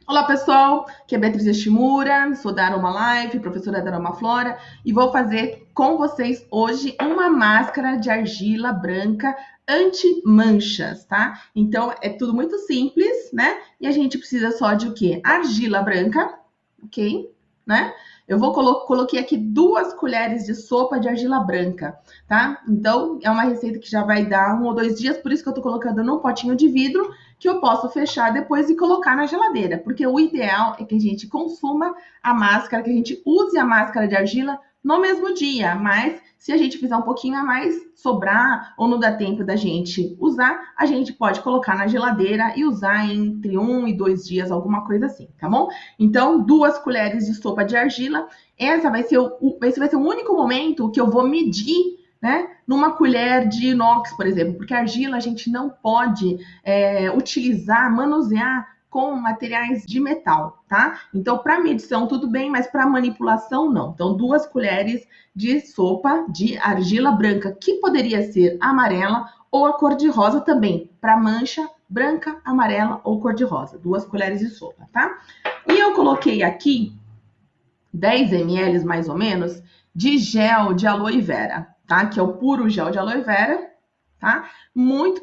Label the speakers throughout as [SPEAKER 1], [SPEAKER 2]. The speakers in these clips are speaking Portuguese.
[SPEAKER 1] Olá, pessoal. Aqui é Beatriz Shimura, sou da Aroma Life, professora da Aroma Flora, e vou fazer com vocês hoje uma máscara de argila branca anti-manchas, tá? Então, é tudo muito simples, né? E a gente precisa só de o quê? Argila branca, ok? Né? Eu vou coloquei aqui 2 colheres de sopa de argila branca, tá? Então, é uma receita que já vai dar 1 ou 2 dias, por isso que eu tô colocando num potinho de vidro, que eu posso fechar depois e colocar na geladeira, porque o ideal é que a gente consuma a máscara, que a gente use a máscara de argila no mesmo dia, mas se a gente fizer um pouquinho a mais, sobrar ou não dá tempo da gente usar, a gente pode colocar na geladeira e usar entre 1 e 2 dias, alguma coisa assim, tá bom? Então, 2 colheres de sopa de argila. Essa vai ser esse vai ser o único momento que eu vou medir, né? Numa colher de inox, por exemplo, porque a argila a gente não pode utilizar, manusear com materiais de metal, tá? Então, para medição tudo bem, mas para manipulação não. Então, 2 colheres de sopa de argila branca, que poderia ser amarela ou a cor de rosa também, para mancha branca, amarela ou cor de rosa. 2 colheres de sopa, tá? E eu coloquei aqui 10 ml mais ou menos de gel de aloe vera, tá? Que é o puro gel de aloe vera, tá?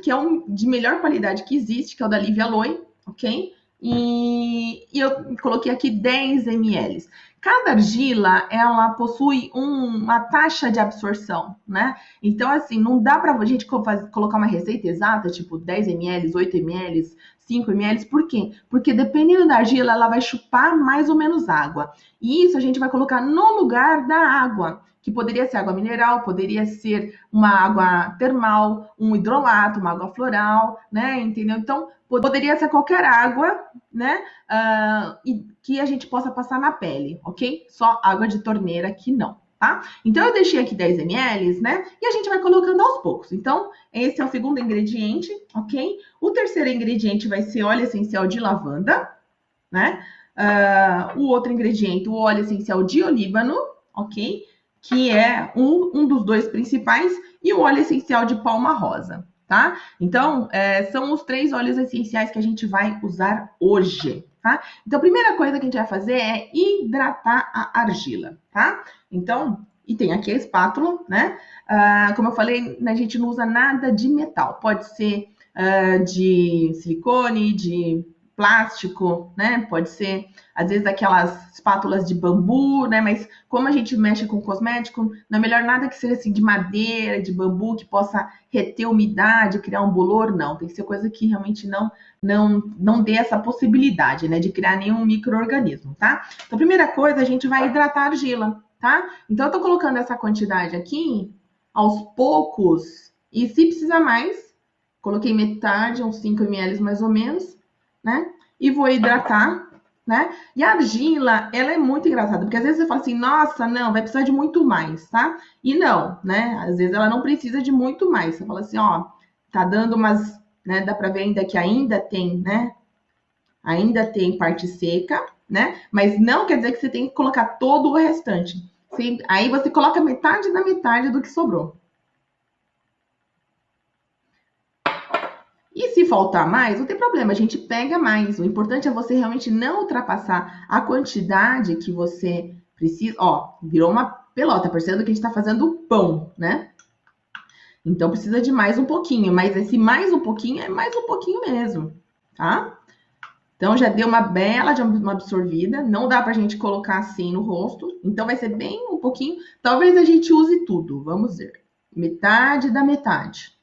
[SPEAKER 1] Que é de melhor qualidade que existe, que é o da Live Aloe, ok? E eu coloquei aqui 10 ml. Cada argila, ela possui uma taxa de absorção, né? Então, assim, não dá pra gente colocar uma receita exata, tipo 10 ml, 8 ml, 5 ml. Por quê? Porque dependendo da argila, ela vai chupar mais ou menos água. E isso a gente vai colocar no lugar da água, que poderia ser água mineral, poderia ser uma água termal, um hidrolato, uma água floral, né? Entendeu? Então, poderia ser qualquer água, né? E que a gente possa passar na pele, ok? Só água de torneira que não, tá? Então, eu deixei aqui 10 ml, né? E a gente vai colocando aos poucos. Então, esse é o segundo ingrediente, ok? O terceiro ingrediente vai ser óleo essencial de lavanda, né? O outro ingrediente, o óleo essencial de olíbano, ok? Que é um dos 2 principais, e o óleo essencial de palma rosa, tá? Então, são os 3 óleos essenciais que a gente vai usar hoje, tá? Então, a primeira coisa que a gente vai fazer é hidratar a argila, tá? Então, e tem aqui a espátula, né? Como eu falei, a gente não usa nada de metal, pode ser de silicone, de plástico, né? Pode ser, às vezes, aquelas espátulas de bambu, né? Mas como a gente mexe com cosmético, não é melhor nada que seja assim de madeira, de bambu, que possa reter umidade, criar um bolor, não. Tem que ser coisa que realmente não dê essa possibilidade, né? De criar nenhum micro-organismo, tá? Então, a primeira coisa, a gente vai hidratar a argila, tá? Então, eu tô colocando essa quantidade aqui, aos poucos, e se precisar mais, coloquei metade, uns 5 ml mais ou menos, né? E vou hidratar, né? E a argila, ela é muito engraçada, porque às vezes você fala assim, nossa, não, vai precisar de muito mais, tá? E não, né? Às vezes ela não precisa de muito mais. Você fala assim, ó, tá dando umas, né? Dá pra ver ainda que ainda tem, né? Ainda tem parte seca, né? Mas não quer dizer que você tem que colocar todo o restante. Aí você coloca metade da metade do que sobrou. E se faltar mais, não tem problema, a gente pega mais. O importante é você realmente não ultrapassar a quantidade que você precisa. Ó, virou uma pelota, percebendo que a gente está fazendo pão, né? Então precisa de mais um pouquinho, mas esse mais um pouquinho é mais um pouquinho mesmo, tá? Então já deu uma bela de uma absorvida, não dá pra gente colocar assim no rosto, então vai ser bem um pouquinho. Talvez a gente use tudo, vamos ver. Metade da metade.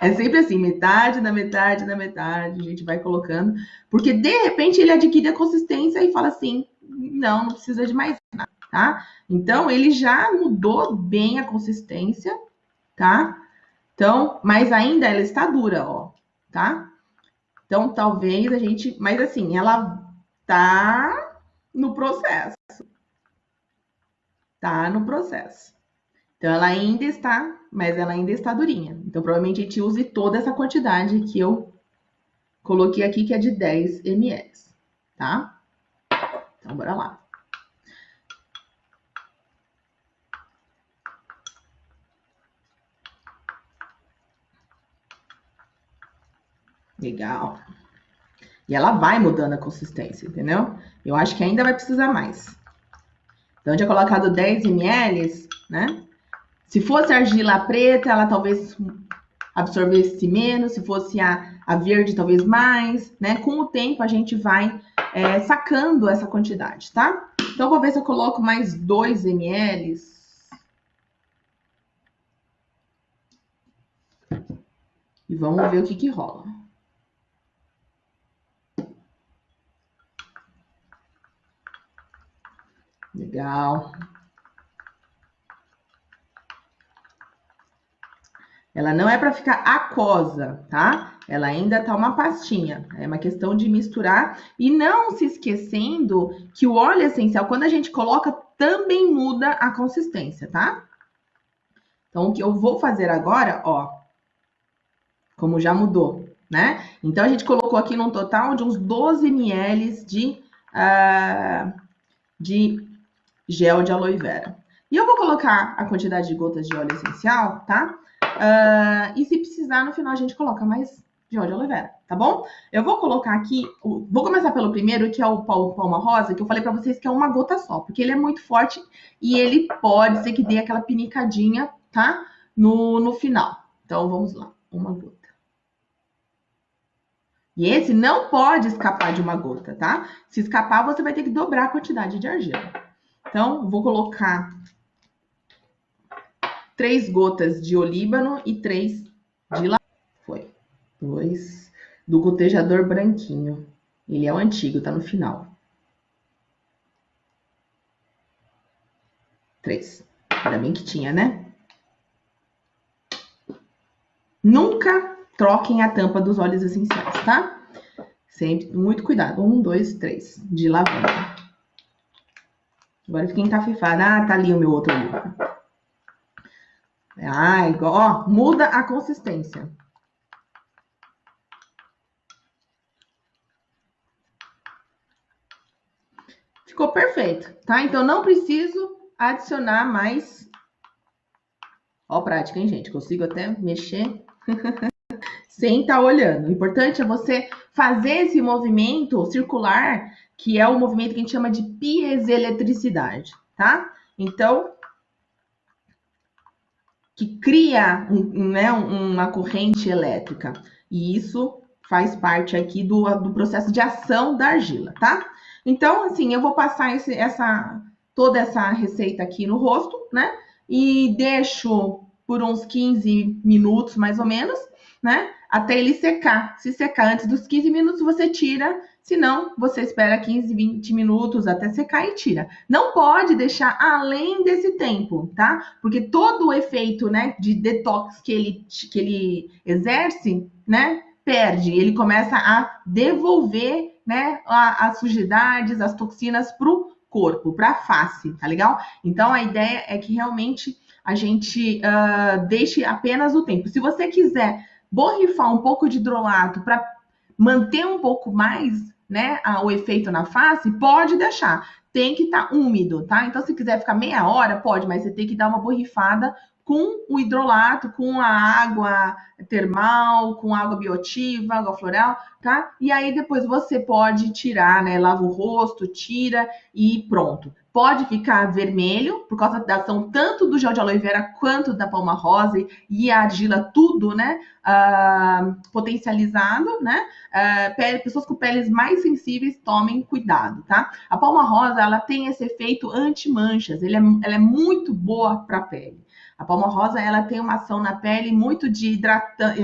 [SPEAKER 1] É sempre assim, metade da metade da metade, a gente vai colocando, porque de repente ele adquire a consistência e fala assim: não precisa de mais nada, tá? Então ele já mudou bem a consistência, tá? Então, mas ainda ela está dura, ó, tá? Então talvez a gente, mas assim, ela tá no processo, tá no processo. Então ela ainda está, mas ela ainda está durinha. Então provavelmente a gente use toda essa quantidade que eu coloquei aqui, que é de 10 ml, tá? Então, bora lá. Legal. E ela vai mudando a consistência, entendeu? Eu acho que ainda vai precisar mais. Então, eu tinha colocado 10 ml, né? Se fosse argila preta, ela talvez absorvesse menos. Se fosse a verde, talvez mais, né? Com o tempo, a gente vai sacando essa quantidade, tá? Então, eu vou ver se eu coloco mais 2 ml. E vamos ver o que rola. Legal. Ela não é para ficar aquosa, tá? Ela ainda tá uma pastinha. É uma questão de misturar e não se esquecendo que o óleo essencial, quando a gente coloca, também muda a consistência, tá? Então, o que eu vou fazer agora, ó, como já mudou, né? Então, a gente colocou aqui num total de uns 12 ml de gel de aloe vera. E eu vou colocar a quantidade de gotas de óleo essencial, tá? E se precisar, no final a gente coloca mais de óleo de aloe vera, tá bom? Eu vou colocar aqui, vou começar pelo primeiro, que é o Palma Rosa, que eu falei pra vocês que é uma gota só, porque ele é muito forte e ele pode ser que dê aquela pinicadinha, tá? No final. Então, vamos lá. Uma gota. E esse não pode escapar de uma gota, tá? Se escapar, você vai ter que dobrar a quantidade de argila. Então, vou colocar 3 gotas de olíbano e 3 de lavanda. Foi. 2 do gotejador branquinho. Ele é o antigo, tá no final. 3. Ainda bem que tinha, né? Nunca troquem a tampa dos óleos essenciais, tá? Sempre, muito cuidado. 1, 2, 3 de lavanda. Agora fiquei encafifada. Ah, tá ali o meu outro olíbano. Ah, igual, ó, muda a consistência. Ficou perfeito, tá? Então, não preciso adicionar mais. Ó, prática, hein, gente? Consigo até mexer sem estar olhando. O importante é você fazer esse movimento circular, que é o movimento que a gente chama de piezoeletricidade, tá? Então, que cria uma corrente elétrica. E isso faz parte aqui do processo de ação da argila, tá? Então, assim, eu vou passar toda essa receita aqui no rosto, né? E deixo por uns 15 minutos, mais ou menos, né? Até ele secar. Se secar antes dos 15 minutos, você tira. Se não, você espera 15, 20 minutos até secar e tira. Não pode deixar além desse tempo, tá? Porque todo o efeito, né, de detox que ele exerce, né, perde. Ele começa a devolver, né, as sujidades, as toxinas pro corpo, pra face, tá legal? Então, a ideia é que realmente a gente deixe apenas o tempo. Se você quiser borrifar um pouco de hidrolato para manter um pouco mais, né, o efeito na face, pode deixar. Tem que estar úmido, tá? Então, se quiser ficar meia hora, pode, mas você tem que dar uma borrifada com o hidrolato, com a água termal, com água bioativa, água floral, tá? E aí depois você pode tirar, né? Lava o rosto, tira e pronto. Pode ficar vermelho por causa da ação tanto do gel de aloe vera quanto da palma rosa e a argila, tudo, né? Potencializado, né? Pessoas com peles mais sensíveis, tomem cuidado, tá? A palma rosa, ela tem esse efeito anti-manchas, ela é muito boa para a pele. A palma rosa, ela tem uma ação na pele muito de hidratante,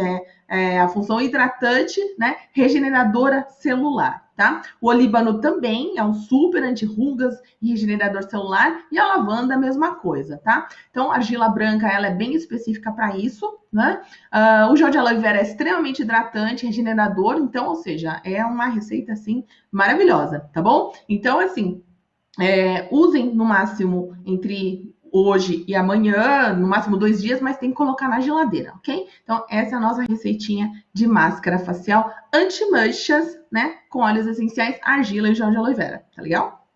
[SPEAKER 1] a função hidratante, né? Regeneradora celular, tá? O olíbano também é um super anti-rugas e regenerador celular, e a lavanda a mesma coisa, tá? Então, a argila branca, ela é bem específica para isso, né? O gel de aloe vera é extremamente hidratante, regenerador, então, ou seja, é uma receita, assim, maravilhosa, tá bom? Então, assim, usem no máximo entre hoje e amanhã, no máximo 2 dias, mas tem que colocar na geladeira, ok? Então, essa é a nossa receitinha de máscara facial anti-manchas, né? Com óleos essenciais, argila e gel de aloe vera, tá legal?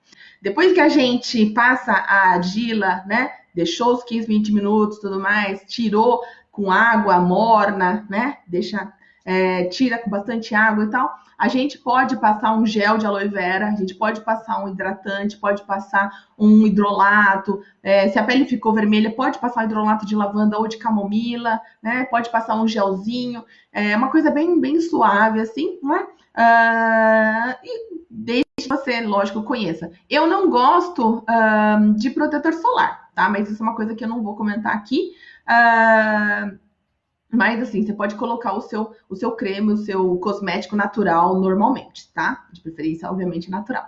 [SPEAKER 1] Depois que a gente passa a argila, né? Deixou os 15, 20 minutos, tudo mais, tirou com água morna, né? Deixa tira com bastante água e tal. A gente pode passar um gel de aloe vera, a gente pode passar um hidratante, pode passar um hidrolato. Se a pele ficou vermelha, pode passar um hidrolato de lavanda ou de camomila, né? Pode passar um gelzinho. É uma coisa bem, bem suave, assim, né? E desde que você, lógico, conheça. Eu não gosto de protetor solar, tá? Mas isso é uma coisa que eu não vou comentar aqui. Mas assim, você pode colocar o seu creme, o seu cosmético natural normalmente, tá? De preferência, obviamente, natural.